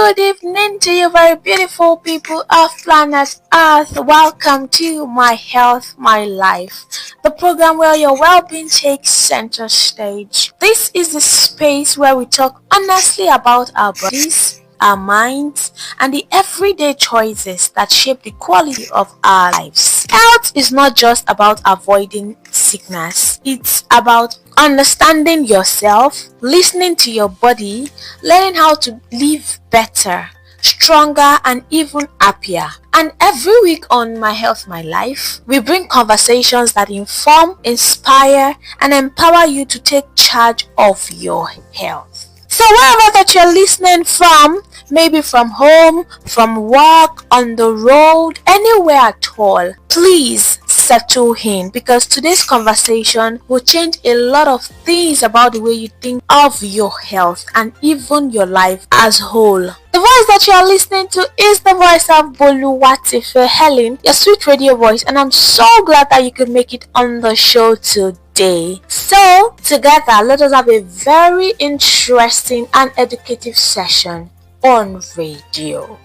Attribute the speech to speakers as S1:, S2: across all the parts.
S1: good evening to you very beautiful people of planet Earth. Welcome to My Health, My Life, the program where your well-being takes center stage. This is the space where we talk honestly about our bodies, our minds, and the everyday choices that shape the quality of our lives. Health is not just about avoiding sickness, it's about understanding yourself, listening to your body, learning how to live better, stronger, and even happier. And every week on My Health, My Life, we bring conversations that inform, inspire, and empower you to take charge of your health. So wherever that you're listening from, maybe from home, from work, on the road, anywhere at all, please settle in, because today's conversation will change a lot of things about the way you think of your health and even your life as whole. The voice that you are listening to is the voice of Boluwatife Helen, your sweet radio voice, and I'm so glad that you could make it on the show today. So together, let us have a very interesting and educative session on radio.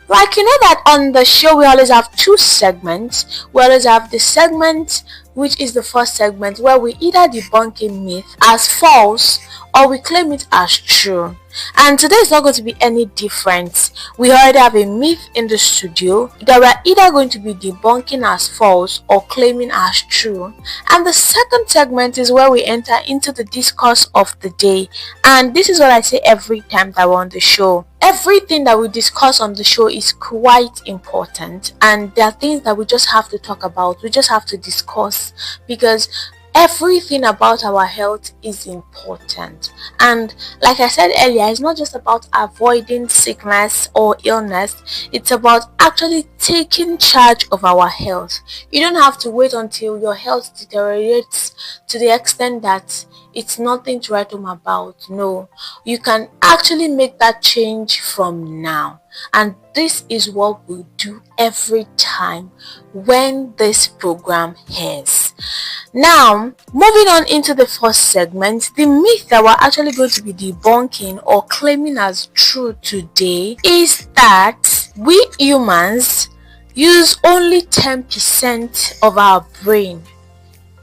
S1: Like you know that on the show we always have two segments. We always have the segment which is the first segment where we either debunk a myth as false or we claim it as true. And today is not going to be any different. We already have a myth in the studio that we are either going to be debunking as false or claiming as true. And the second segment is where we enter into the discourse of the day. And this is what I say every time that we're on the show. Everything that we discuss on the show is quite important, and there are things that we just have to talk about. We just have to discuss, because everything about our health is important. And like I said earlier, it's not just about avoiding sickness or illness, it's about actually taking charge of our health. You don't have to wait until your health deteriorates to the extent that it's nothing to write home about. No, you can actually make that change from now. And this is what we do every time when this program airs. Now, moving on into the first segment, the myth that we're actually going to be debunking or claiming as true today is that we humans use only 10% of our brain.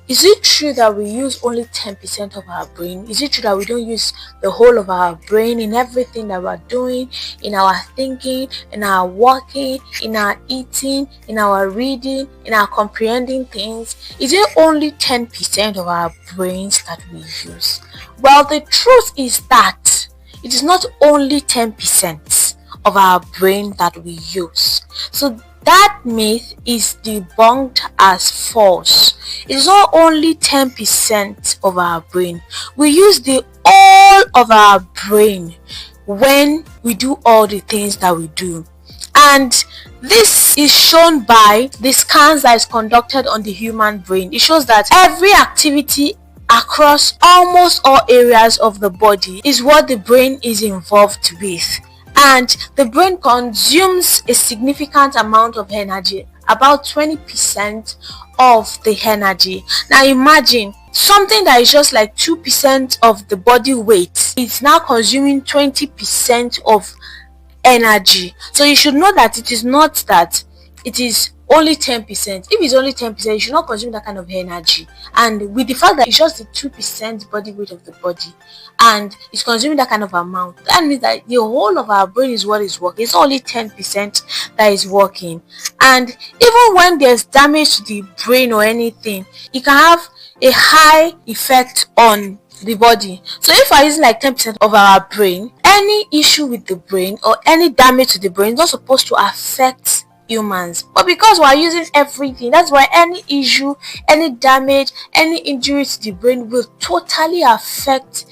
S1: Is it true that we use only 10% of our brain? Is it true that we don't use the whole of our brain in everything that we're doing, in our thinking, in our walking, in our eating, in our reading, in our comprehending things? Is it only 10% of our brains that we use? Well, the truth is that it is not only 10% of our brain that we use. So that myth is debunked as false. It is not only 10% of our brain. We use the all of our brain when we do all the things that we do. And this is shown by the scans that is conducted on the human brain. It shows that every activity across almost all areas of the body is what the brain is involved with. And the brain consumes a significant amount of energy, about 20% of the energy. Now imagine something that is just like 2% of the body weight. It's now consuming 20% of energy. So you should know that it is not that it is only 10%. If it's only 10%, you should not consume that kind of energy. And with the fact that it's just the 2% body weight of the body and it's consuming that kind of amount, that means that the whole of our brain is what is working. It's only 10% that is working. And even when there's damage to the brain or anything, it can have a high effect on the body. So if we're using like 10% of our brain, any issue with the brain or any damage to the brain is not supposed to affect humans, but because we're using everything, that's why any issue, any damage, any injury to the brain will totally affect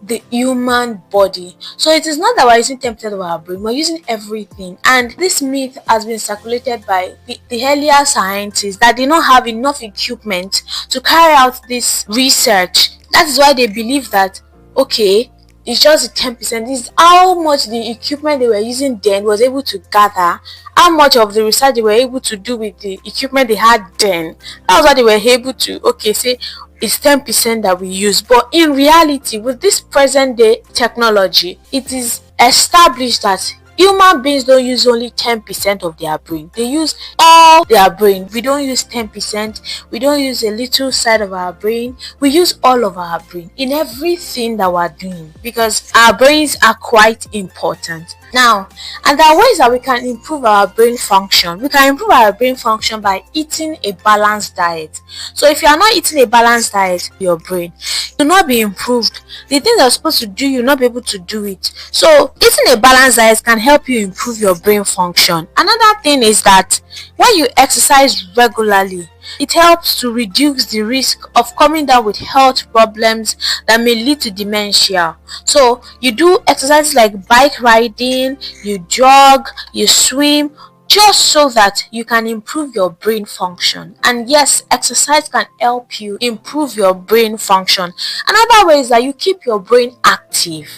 S1: the human body. So it is not that we're using 10% of our brain, we're using everything. And this myth has been circulated by the earlier scientists that did not have enough equipment to carry out this research. That is why they believe that, okay, it's just the 10%. This is how much the equipment they were using then was able to gather, how much of the research they were able to do with the equipment they had then. That was why they were able to, okay, say it's 10% that we use. But in reality, with this present day technology, it is established that human beings don't use only 10% of their brain. They use all their brain. We don't use 10%. We don't use a little side of our brain. We use all of our brain in everything that we're doing, because our brains are quite important. Now, and there are ways that we can improve our brain function. We can improve our brain function by eating a balanced diet. So if you are not eating a balanced diet, your brain will not be improved. The things you're supposed to do, you'll not be able to do it. So eating a balanced diet can help you improve your brain function. Another thing is that when you exercise regularly, it helps to reduce the risk of coming down with health problems that may lead to dementia. So you do exercises like bike riding, you jog, you swim, just so that you can improve your brain function. And yes, exercise can help you improve your brain function. Another way is that you keep your brain active.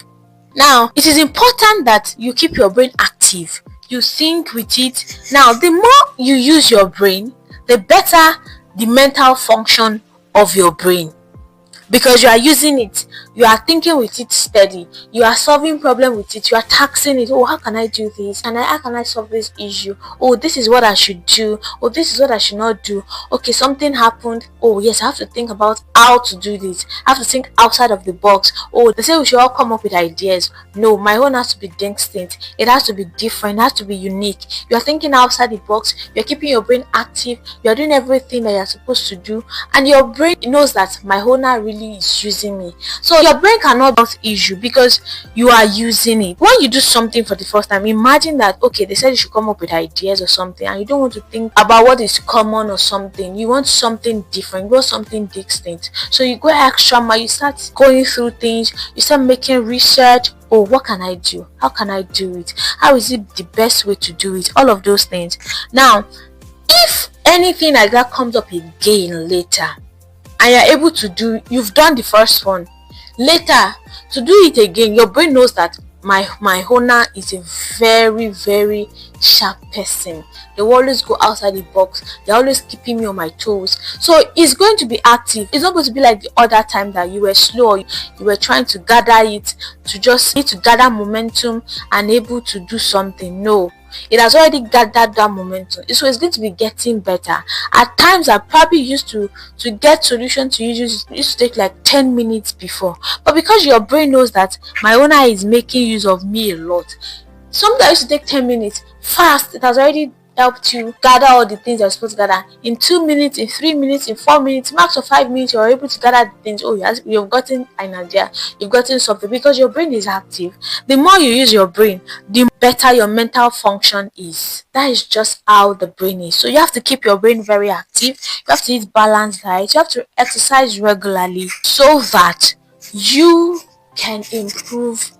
S1: Now, it is important that you keep your brain active. You think with it. Now, the more you use your brain, the better the mental function of your brain, because you are using it, you are thinking with it steady, you are solving problem with it, you are taxing it. Oh, how can I do this? How can I solve this issue? Oh, this is what I should do. Oh, this is what I should not do. Okay, something happened. Oh yes, I have to think about how to do this. I have to think outside of the box. Oh, they say we should all come up with ideas. No, my own has to be distinct. It has to be different. It has to be unique. You are thinking outside the box. You are keeping your brain active. You are doing everything that you are supposed to do, and your brain knows that my owner really is using me. So your brain cannot health issue because you are using it. When you do something for the first time, imagine that, okay, they said you should come up with ideas or something, and you don't want to think about what is common or something. You want something different. You want something distinct. So you go extra mile. You start going through things. You start making research. Oh, what can I do? How can I do it? How is it the best way to do it? All of those things. Now, if anything like that comes up again later, and you're able to do, you've done the first one, later to do it again, your brain knows that my owner is a very, very sharp person. They will always go outside the box. They're always keeping me on my toes. So it's going to be active. It's not going to be like the other time that you were slow. You were trying to gather it, to just need to gather momentum and able to do something. No, it has already gathered that momentum, so it's going to be getting better. At times I probably used to get solution to issues, it used to take like 10 minutes before, but because your brain knows that my owner is making use of me a lot, something that used to take 10 minutes, fast, it has already helped you gather all the things you're supposed to gather in 2 minutes, in 3 minutes, in 4 minutes, max of 5 minutes. You're able to gather the things. Oh yes, you've gotten an idea, you've gotten something, because your brain is active. The more you use your brain, the better your mental function is. That is just how the brain is. So you have to keep your brain very active. You have to eat balanced diet. You have to exercise regularly so that you can improve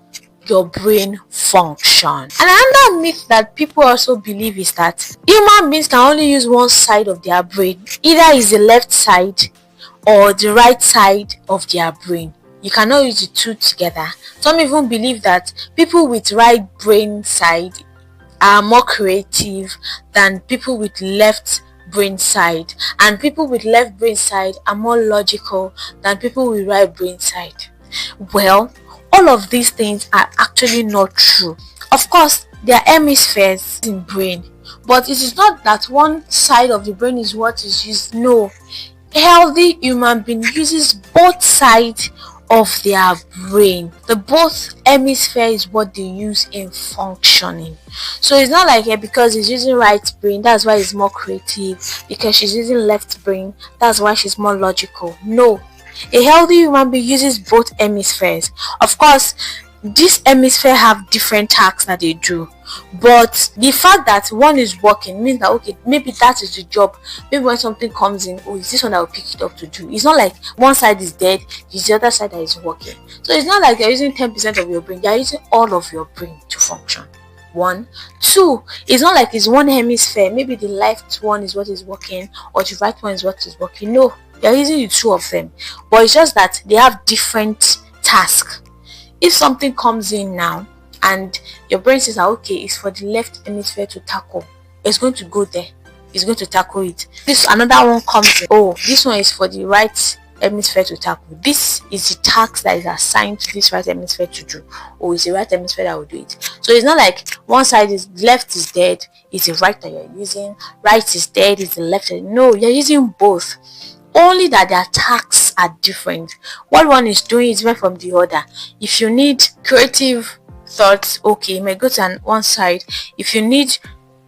S1: your brain function. And another myth that people also believe is that human beings can only use one side of their brain. Either is the left side or the right side of their brain. You cannot use the two together. Some even believe that people with right brain side are more creative than people with left brain side, and people with left brain side are more logical than people with right brain side. Well, all of these things are actually not true. Of course, there are hemispheres in brain, but it is not that one side of the brain is what is used. No, a healthy human being uses both sides of their brain. The both hemisphere is what they use in functioning. So it's not like because he's using right brain, that's why he's more creative. Because she's using left brain, that's why she's more logical. No, a healthy human being uses both hemispheres. Of course, these hemispheres have different tasks that they do. But the fact that one is working means that okay, maybe that is the job. Maybe when something comes in, oh, is this one that will pick it up to do? It's not like one side is dead, it's the other side that is working. So it's not like you're using 10% of your brain, you're using all of your brain to function. 1. 2, it's not like it's one hemisphere, maybe the left one is what is working or the right one is what is working. No, you're using the two of them, but it's just that they have different tasks. If something comes in now and your brain says that okay, it's for the left hemisphere to tackle, it's going to go there, it's going to tackle it. This another one comes in, oh, this one is for the right hemisphere to tackle, this is the task that is assigned to this right hemisphere to do, or it's the right hemisphere that will do it. So it's not like one side is left is dead, it's the right that you're using, right is dead, it's the left. No, you're using both, only that their tasks are different. What one is doing is different from the other. If you need creative thoughts, okay, you may go to one side. If you need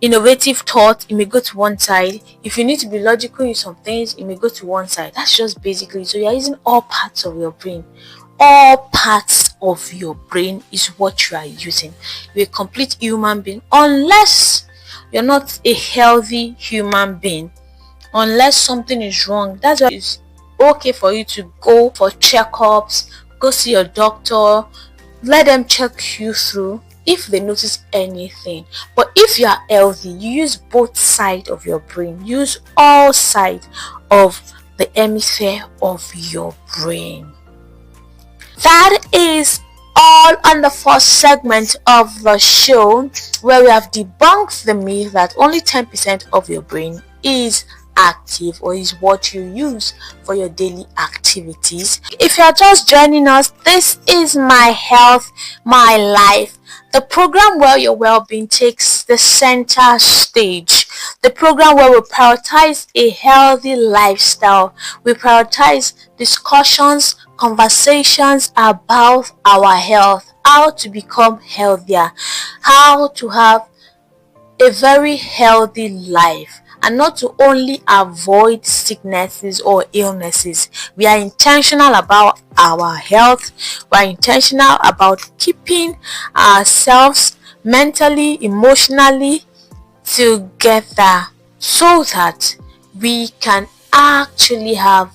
S1: innovative thought, you may go to one side. If you need to be logical in some things, you may go to one side. That's just basically, so you're using all parts of your brain. All parts of your brain is what you are using. You're a complete human being, unless you're not a healthy human being, unless something is wrong. That's why it's okay for you to go for checkups, go see your doctor, let them check you through if they notice anything. But if you are healthy, you use both sides of your brain, use all sides of the hemisphere of your brain. That is all on the first segment of the show, where we have debunked the myth that only 10% of your brain is active or is what you use for your daily activities. If you are just joining us, this is My Health, My Life, the program where your well-being takes the center stage, the program where we prioritize a healthy lifestyle. We prioritize discussions, conversations about our health, how to become healthier, how to have a very healthy life, and not to only avoid sicknesses or illnesses. We are intentional about our health. We are intentional about keeping ourselves mentally, emotionally together, so that we can actually have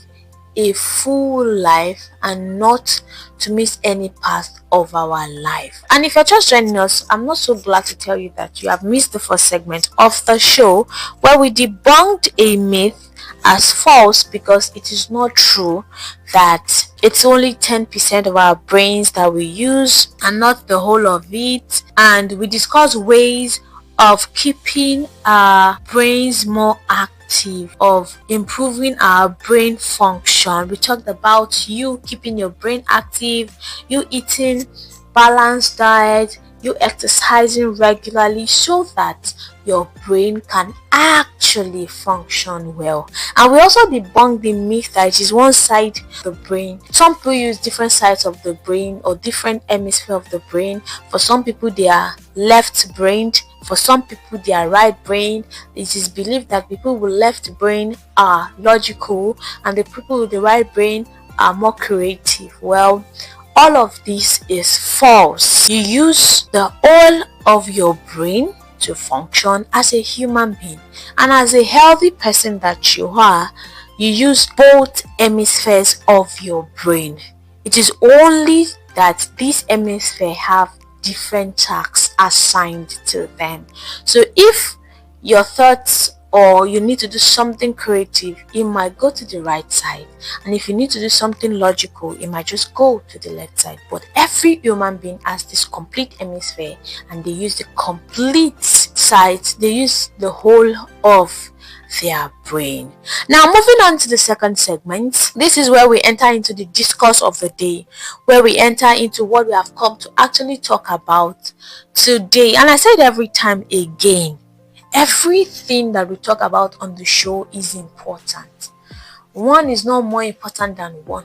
S1: a full life and not to miss any part of our life. And if you're just joining us, I'm not so glad to tell you that you have missed the first segment of the show, where we debunked a myth as false, because it is not true that it's only 10% of our brains that we use and not the whole of it. And we discuss ways of keeping our brains more active, of improving our brain function. We talked about you keeping your brain active, you eating balanced diet, you exercising regularly, so that your brain can actually function well. And we also debunk the myth that it is one side of the brain. Some people use different sides of the brain or different hemisphere of the brain. For some people, they are left-brained. For some people, they are right-brained. It is believed that people with left brain are logical and the people with the right brain are more creative. Well, all of this is false. You use the whole of your brain to function as a human being, and as a healthy person that you are, you use both hemispheres of your brain. It is only that these hemispheres have different tasks assigned to them. So if your thoughts or you need to do something creative, it might go to the right side, and if you need to do something logical, it might just go to the left side. But every human being has this complete hemisphere, and they use the complete sides, they use the whole of their brain. Now, moving on to the second segment, this is where we enter into the discourse of the day, where we enter into what we have come to actually talk about today. And I say it every time again, everything that we talk about on the show is important. One is not more important than one.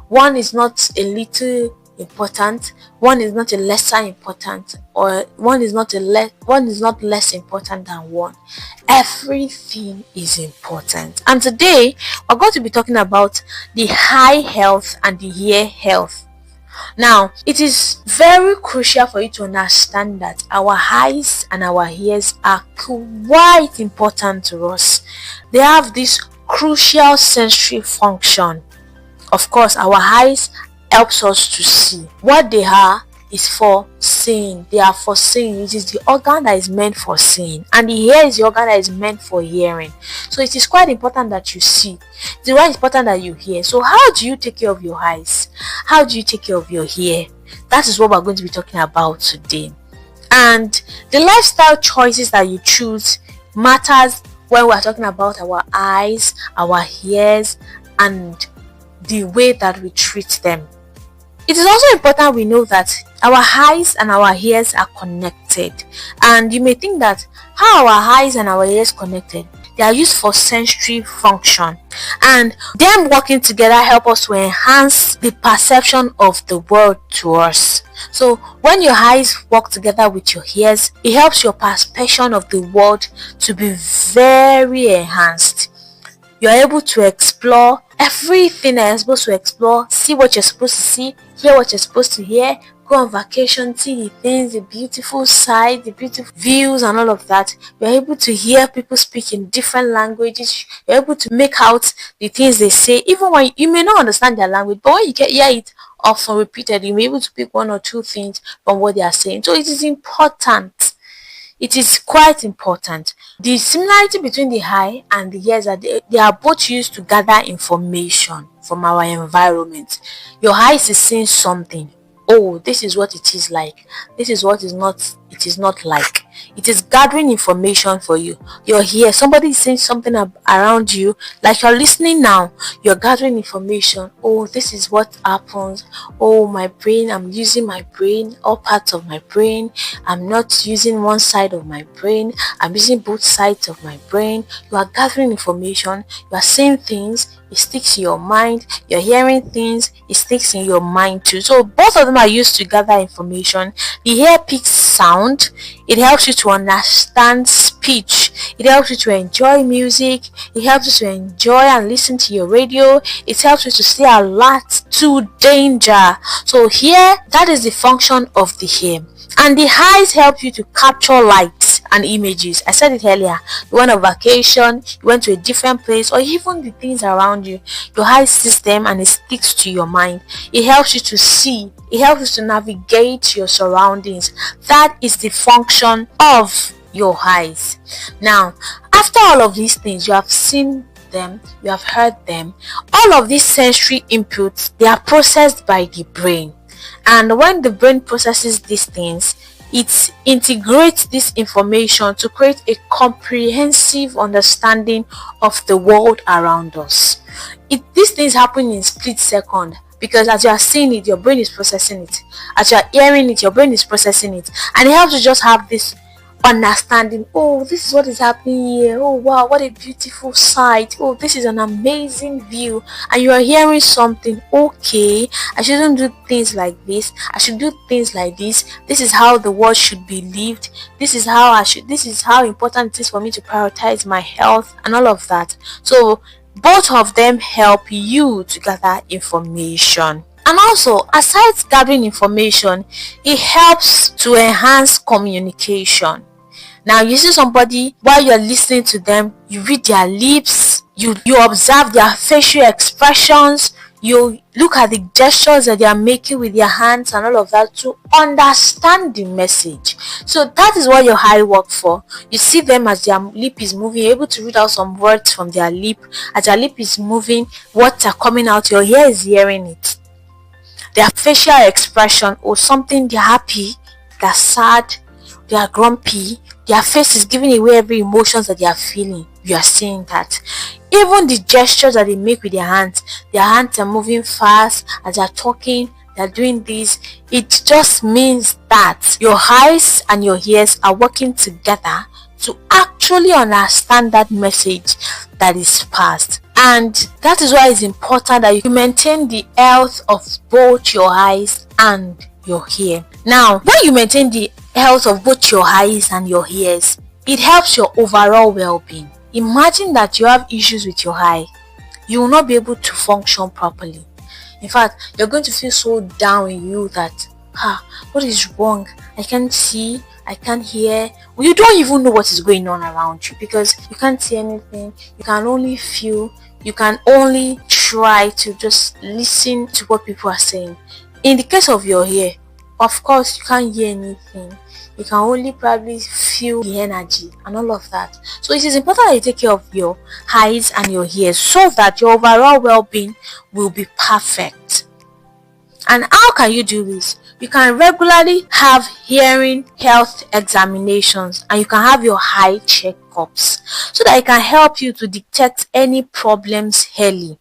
S1: One is not a little important. One is not a lesser important, or one is not less important than one. Everything is important. And today we're going to be talking about the eye health and the ear health. Now, it is very crucial for you to understand that our eyes and our ears are quite important to us. They have this crucial sensory function. Of course, our eyes helps us to see. What they are is for seeing. They are for seeing. It is the organ that is meant for seeing, and the ear is the organ that is meant for hearing. So it is quite important that you see. It is quite important that you hear. So how do you take care of your eyes? How do you take care of your ear? That is what we're going to be talking about today. And the lifestyle choices that you choose matters when we're talking about our eyes, our ears, and the way that we treat them. It is also important we know that our eyes and our ears are connected. And you may think that how our eyes and our ears connected? They are used for sensory function, and them working together help us to enhance the perception of the world to us. So when your eyes work together with your ears, it helps your perception of the world to be very enhanced. You're able to explore everything that you're supposed to explore, see what you're supposed to see, hear what you're supposed to hear, go on vacation, see the things, the beautiful sights, the beautiful views and all of that. You're able to hear people speak in different languages. You're able to make out the things they say, even when you may not understand their language, but when you can hear it often repeated, you may be able to pick one or two things from what they are saying. So it is important. It is quite important. The similarity between the eye and the ears are they are both used to gather information from our environment. Your eyes is seeing something. Oh, this is what it is like. This is what it is not like. It is gathering information for you. You're here, somebody is saying something around you, like you're listening now. You're gathering information. Oh, this is what happens. Oh, my brain, I'm using my brain, all parts of my brain. I'm not using one side of my brain. I'm using both sides of my brain. You are gathering information. You are saying things. It sticks in your mind. You're hearing things. It sticks in your mind too. So both of them are used to gather information. The ear picks sound. It helps you to understand speech. It helps you to enjoy music. It helps you to enjoy and listen to your radio. It helps you to stay alert to danger. So here, that is the function of the ear. And the eyes help you to capture light and images. I said it earlier. You went on vacation, you went to a different place, or even the things around you. Your eyes sees them and it sticks to your mind. It helps you to see. It helps you to navigate your surroundings. That is the function of your eyes. Now, after all of these things, you have seen them, you have heard them. All of these sensory inputs, they are processed by the brain. And when the brain processes these things, it integrates this information to create a comprehensive understanding of the world around us. These things happen in split second, because as you are seeing it, your brain is processing it. As you are hearing it, your brain is processing it. And it helps you just have this understanding. Oh, this is what is happening here. Oh wow, what a beautiful sight. Oh, this is an amazing view. And you are hearing something. Okay, I shouldn't do things like this. I should do things like this. This is how the world should be lived. This is how important it is for me to prioritize my health and all of that. So both of them help you to gather information. And also, aside gathering information, it helps to enhance communication. Now, you see somebody, while you're listening to them, you read their lips, you observe their facial expressions, you look at the gestures that they are making with their hands and all of that to understand the message. So that is what your eye works for. You see them as their lip is moving, you're able to read out some words from their lip. As their lip is moving, words are coming out, your ear is hearing it. Their facial expression, or something, they're happy, they're sad, they are grumpy, their face is giving away every emotions that they are feeling. You are seeing that. Even the gestures that they make with their hands are moving fast as they are talking, they are doing this. It just means that your eyes and your ears are working together to actually understand that message that is passed. And that is why it's important that you maintain the health of both your eyes and your ear. Now, when you maintain the health of both your eyes and your ears, it helps your overall well-being. Imagine that you have issues with your eye. You will not be able to function properly. In fact, you're going to feel so down in you that, what is wrong? I can't see, I can't hear. Well, you don't even know what is going on around you because you can't see anything. You can only feel, you can only try to just listen to what people are saying. In the case of your ear, of course, you can't hear anything. You can only probably feel the energy and all of that. So it is important that you take care of your eyes and your ears so that your overall well-being will be perfect. And how can you do this? You can regularly have hearing health examinations and you can have your eye checkups so that it can help you to detect any problems early.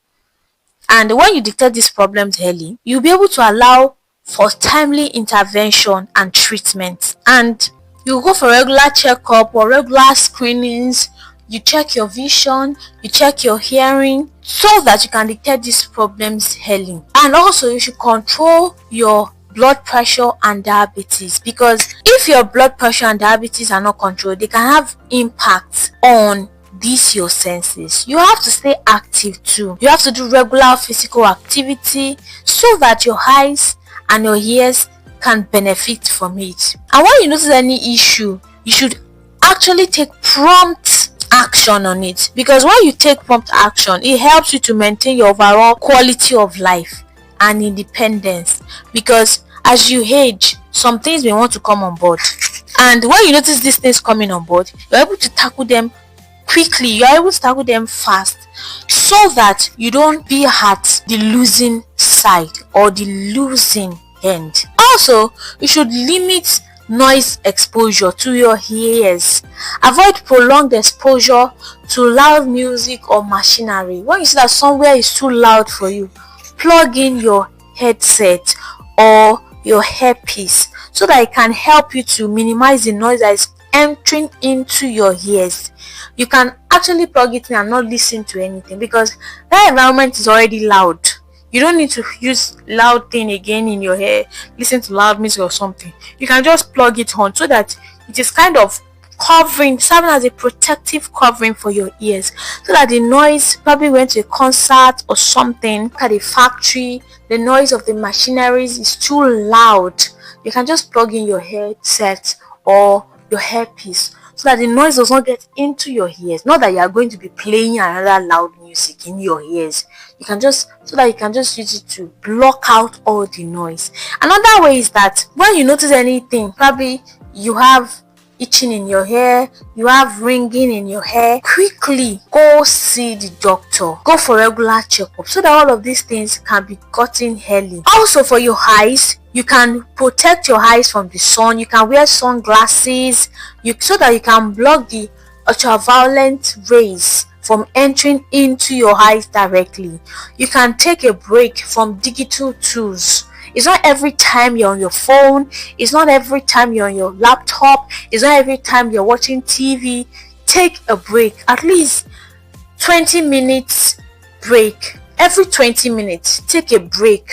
S1: And when you detect these problems early, you'll be able to allow for timely intervention and treatment. And you go for regular checkup or regular screenings. You check your vision, you check your hearing so that you can detect these problems early. And also you should control your blood pressure and diabetes, because if your blood pressure and diabetes are not controlled, they can have impact on these your senses. You have to stay active too. You have to do regular physical activity so that your eyes and your ears can benefit from it. And when you notice any issue, you should actually take prompt action on it, because when you take prompt action, it helps you to maintain your overall quality of life and independence, because as you age, some things may want to come on board, and when you notice these things coming on board, you're able to tackle them quickly, you're able to tackle them fast, so that you don't be at the losing side or the losing end. Also, you should limit noise exposure to your ears. Avoid prolonged exposure to loud music or machinery. When you see that somewhere is too loud for you, plug in your headset or your earpiece so that it can help you to minimize the noise that is entering into your ears. You can actually plug it in and not listen to anything because that environment is already loud. You don't need to use loud thing again in your ear, listen to loud music or something. You can just plug it on so that it is kind of covering, serving as a protective covering for your ears, so that the noise, probably went to a concert or something at a factory, the noise of the machineries is too loud. You can just plug in your headset or your earpiece so that the noise does not get into your ears. Not that you are going to be playing another loud music in your ears. You can just, so that you can just use it to block out all the noise. Another way is that when you notice anything, probably you have itching in your hair, you have ringing in your hair, quickly go see the doctor. Go for regular checkup so that all of these things can be gotten early. Also, for your eyes, you can protect your eyes from the sun. You can wear sunglasses so that you can block the ultraviolet rays from entering into your eyes directly. You can take a break from digital tools. It's not every time you're on your phone, it's not every time you're on your laptop, it's not every time you're watching TV. Take a break, at least 20 minutes break. Every 20 minutes, take a break.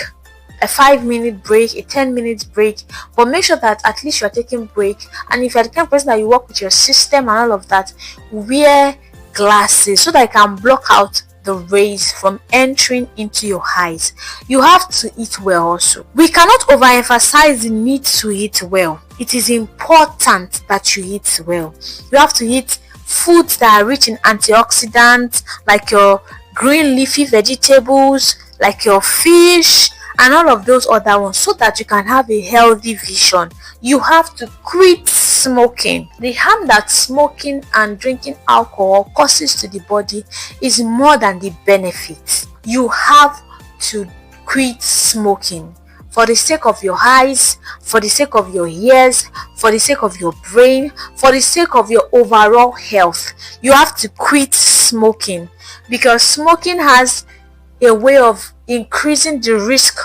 S1: A 5-minute break, a 10-minute break, but make sure that at least you're taking break. And if you're the kind of person that you work with your system and all of that, wear glasses so that it can block out the rays from entering into your eyes. You have to eat well also. We cannot overemphasize the need to eat well. It is important that you eat well. You have to eat foods that are rich in antioxidants, like your green leafy vegetables, like your fish, and all of those other ones, so that you can have a healthy vision. You have to quit smoking. The harm that smoking and drinking alcohol causes to the body is more than the benefits. You have to quit smoking for the sake of your eyes, for the sake of your ears, for the sake of your brain, for the sake of your overall health. You have to quit smoking, because smoking has a way of increasing the risk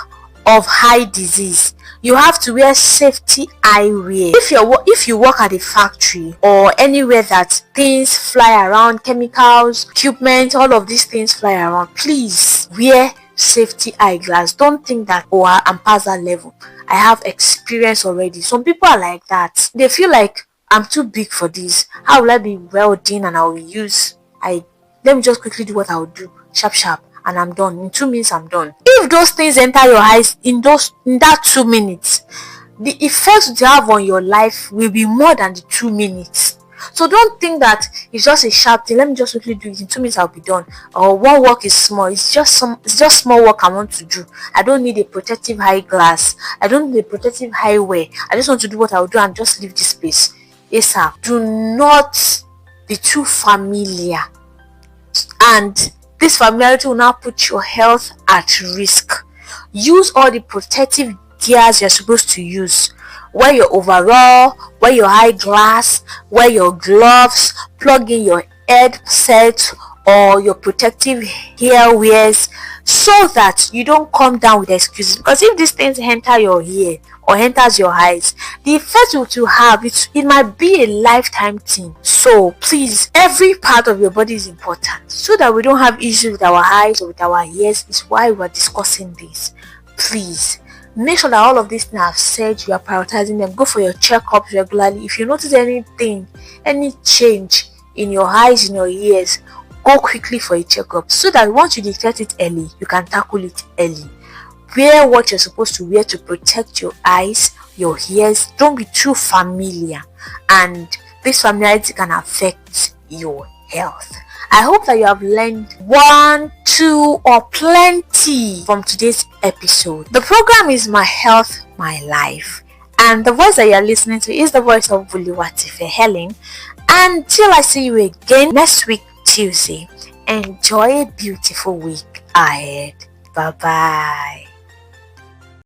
S1: of eye disease. You have to wear safety eyewear. If you work at a factory or anywhere that things fly around, chemicals, equipment, all of these things fly around, please wear safety eyeglass. Don't think that, oh, I'm past that level, I have experience already. Some people are like that. They feel like, I'm too big for this. How will I be well done and I will use let me just quickly do what I will do, sharp and I'm done. In 2 minutes, I'm done. If those things enter your eyes in that 2 minutes, the effects they have on your life will be more than the 2 minutes. So don't think that it's just a sharp thing. Let me just quickly do it. In 2 minutes, I'll be done. Or one work is small. It's just small work I want to do. I don't need a protective eye glass. I don't need a protective eyewear. I just want to do what I will do and just leave this place. Yes, sir. Do not be too familiar, and this familiarity will now put your health at risk. Use all the protective gears you're supposed to use. Wear your overall, wear your eyeglass, wear your gloves, plug in your headset or your protective hair wears, so that you don't come down with excuses. Because if these things enter your ear or enters your eyes, the effect it will have, it might be a lifetime thing. So please, every part of your body is important, so that we don't have issues with our eyes or with our ears. Is why we're discussing this. Please make sure that all of these things I've said, you are prioritizing them. Go for your checkups regularly. If you notice anything, any change in your eyes, in your ears, go quickly for a checkup, so that once you detect it early, you can tackle it early. Wear what you're supposed to wear to protect your eyes, your ears. Don't be too familiar, and this familiarity can affect your health. I hope that you have learned one, two, or plenty from today's episode. The program is My Health, My Life, and the voice that you are listening to is the voice of Boluwatife Helen. Until I see you again next week, Tuesday, enjoy a beautiful week ahead. Bye bye.